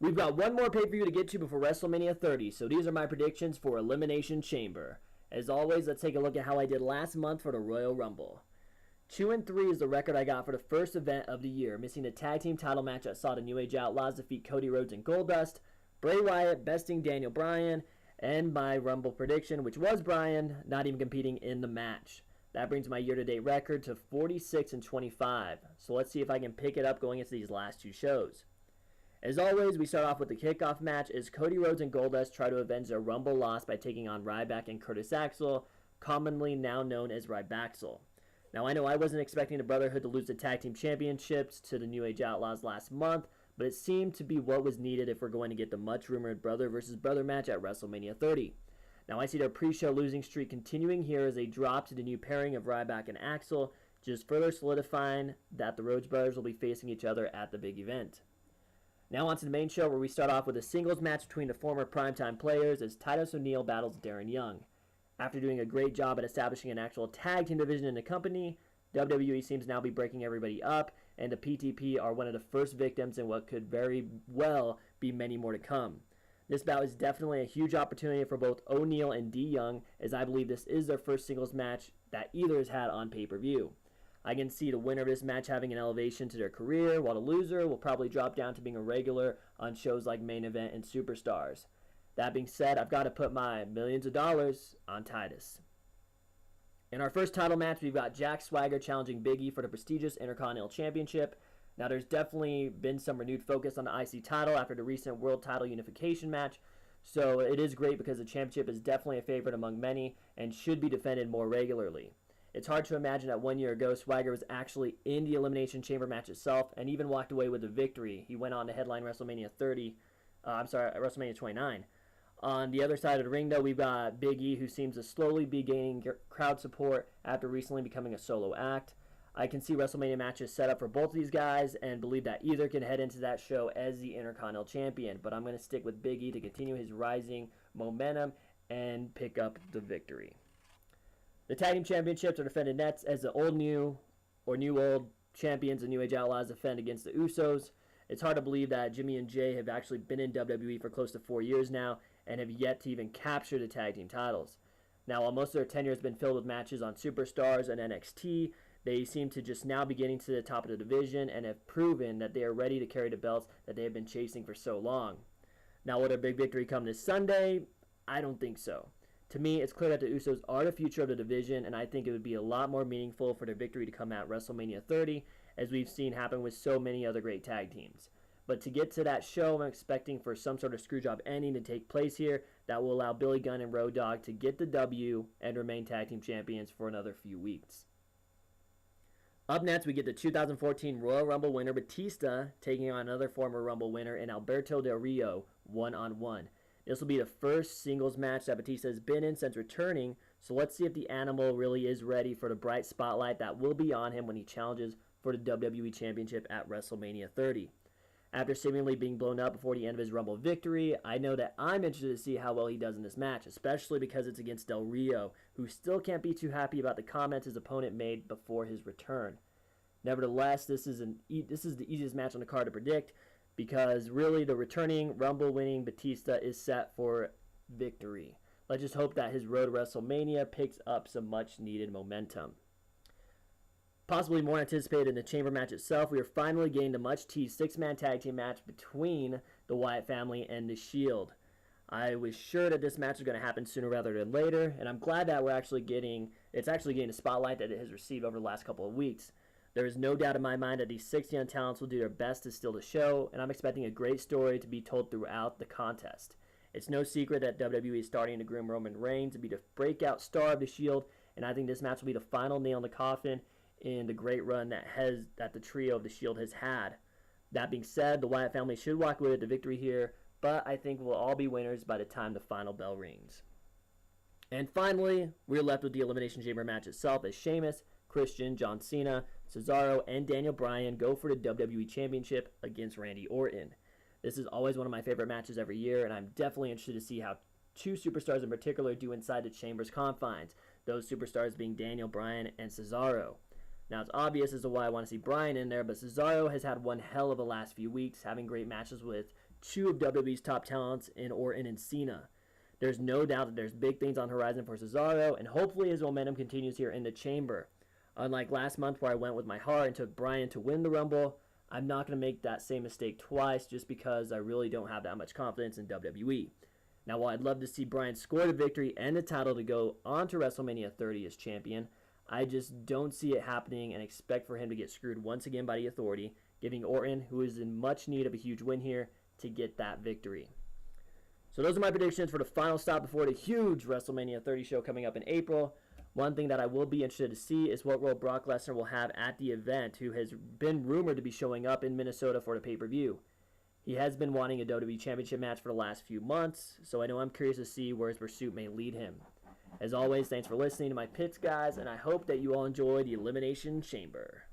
We've got one more pay-per-view to get to before WrestleMania 30, so these are my predictions for Elimination Chamber. As always, let's take a look at how I did last month for the Royal Rumble. 2-3 is the record I got for the first event of the year, missing the tag team title match that saw the New Age Outlaws defeat Cody, Rhodes, and Goldust, Bray Wyatt besting Daniel Bryan, and my Rumble prediction, which was Bryan, not even competing in the match. That brings my year-to-date record to 46-25, so let's see if I can pick it up going into these last two shows. As always, we start off with the kickoff match as Cody, Rhodes, and Goldust try to avenge their Rumble loss by taking on Ryback and Axel, commonly now known as Rybaxel. Now, I know I wasn't expecting the Brotherhood to lose the tag team championships to the New Age Outlaws last month, but it seemed to be what was needed if we're going to get the much-rumored brother versus brother match at WrestleMania 30. Now, I see their pre-show losing streak continuing here as they drop to the new pairing of Ryback and Axel, just further solidifying that the Rhodes brothers will be facing each other at the big event. Now on to the main show, where we start off with a singles match between the former primetime players as Titus ONeil battles Darren Young. After doing a great job at establishing an actual tag team division in the company, WWE seems to now be breaking everybody up, and the PTP are one of the first victims in what could very well be many more to come. This bout is definitely a huge opportunity for both ONeil and D Young, as I believe this is their first singles match that either has had on pay-per-view. I can see the winner of this match having an elevation to their career, while the loser will probably drop down to being a regular on shows like Main Event and Superstars. That being said, I've got to put my millions of dollars on Titus. In our first title match, we've got Jack Swagger challenging Big E for the prestigious Intercontinental Championship. Now, there's definitely been some renewed focus on the IC title after the recent World Title Unification match, so it is great because the championship is definitely a favorite among many and should be defended more regularly. It's hard to imagine that 1 year ago, Swagger was actually in the Elimination Chamber match itself and even walked away with a victory. He went on to headline WrestleMania 29. On the other side of the ring, though, we've got Big E, who seems to slowly be gaining crowd support after recently becoming a solo act. I can see WrestleMania matches set up for both of these guys and believe that either can head into that show as the Intercontinental Champion, but I'm going to stick with Big E to continue his rising momentum and pick up the victory. The Tag Team Championships are defended next as the old new or new old champions, the New Age Outlaws, defend against the Usos. It's hard to believe that Jimmy and Jay have actually been in WWE for close to 4 years now and have yet to even capture the tag team titles. Now, while most of their tenure has been filled with matches on Superstars and NXT, they seem to just now be getting to the top of the division and have proven that they are ready to carry the belts that they have been chasing for so long. Now, will their big victory come this Sunday? I don't think so. To me, it's clear that the Usos are the future of the division, and I think it would be a lot more meaningful for their victory to come at WrestleMania 30, as we've seen happen with so many other great tag teams. But to get to that show, I'm expecting for some sort of screwjob ending to take place here that will allow Billy Gunn and Road Dogg to get the W and remain tag team champions for another few weeks. Up next, we get the 2014 Royal Rumble winner Batista taking on another former Rumble winner in Alberto Del Rio, one-on-one. This will be the first singles match that Batista has been in since returning, so let's see if the animal really is ready for the bright spotlight that will be on him when he challenges for the WWE Championship at WrestleMania 30. After seemingly being blown up before the end of his Rumble victory, I know that I'm interested to see how well he does in this match, especially because it's against Del Rio, who still can't be too happy about the comments his opponent made before his return. Nevertheless, this is the easiest match on the card to predict, because really the returning Rumble-winning Batista is set for victory. Let's just hope that his road to WrestleMania picks up some much-needed momentum. Possibly more anticipated in the Chamber match itself, we are finally getting the much-teased six-man tag team match between the Wyatt family and The Shield. I was sure that this match was going to happen sooner rather than later, and I'm glad that it's actually getting the spotlight that it has received over the last couple of weeks. There is no doubt in my mind that these 6 young talents will do their best to steal the show, and I'm expecting a great story to be told throughout the contest. It's no secret that WWE is starting to groom Roman Reigns to be the breakout star of The Shield, and I think this match will be the final nail in the coffin in the great run that the trio of The Shield has had. That being said, the Wyatt family should walk away with the victory here, but I think we'll all be winners by the time the final bell rings. And finally, we're left with the Elimination Chamber match itself as Sheamus, Christian, John Cena, Cesaro, and Daniel Bryan go for the WWE Championship against Randy Orton. This is always one of my favorite matches every year, and I'm definitely interested to see how two superstars in particular do inside the Chamber's confines, those superstars being Daniel Bryan and Cesaro. Now, it's obvious as to why I want to see Bryan in there, but Cesaro has had one hell of a last few weeks, having great matches with two of WWE's top talents in Orton and Cena. There's no doubt that there's big things on the horizon for Cesaro, and hopefully his momentum continues here in the Chamber. Unlike last month where I went with my heart and took Bryan to win the Rumble, I'm not going to make that same mistake twice just because I really don't have that much confidence in WWE. Now, while I'd love to see Bryan score the victory and the title to go on to WrestleMania 30 as champion, I just don't see it happening and expect for him to get screwed once again by the Authority, giving Orton, who is in much need of a huge win here, to get that victory. So those are my predictions for the final stop before the huge WrestleMania 30 show coming up in April. One thing that I will be interested to see is what role Brock Lesnar will have at the event, who has been rumored to be showing up in Minnesota for the pay-per-view. He has been wanting a WWE Championship match for the last few months, so I know I'm curious to see where his pursuit may lead him. As always, thanks for listening to my picks, guys, and I hope that you all enjoy the Elimination Chamber.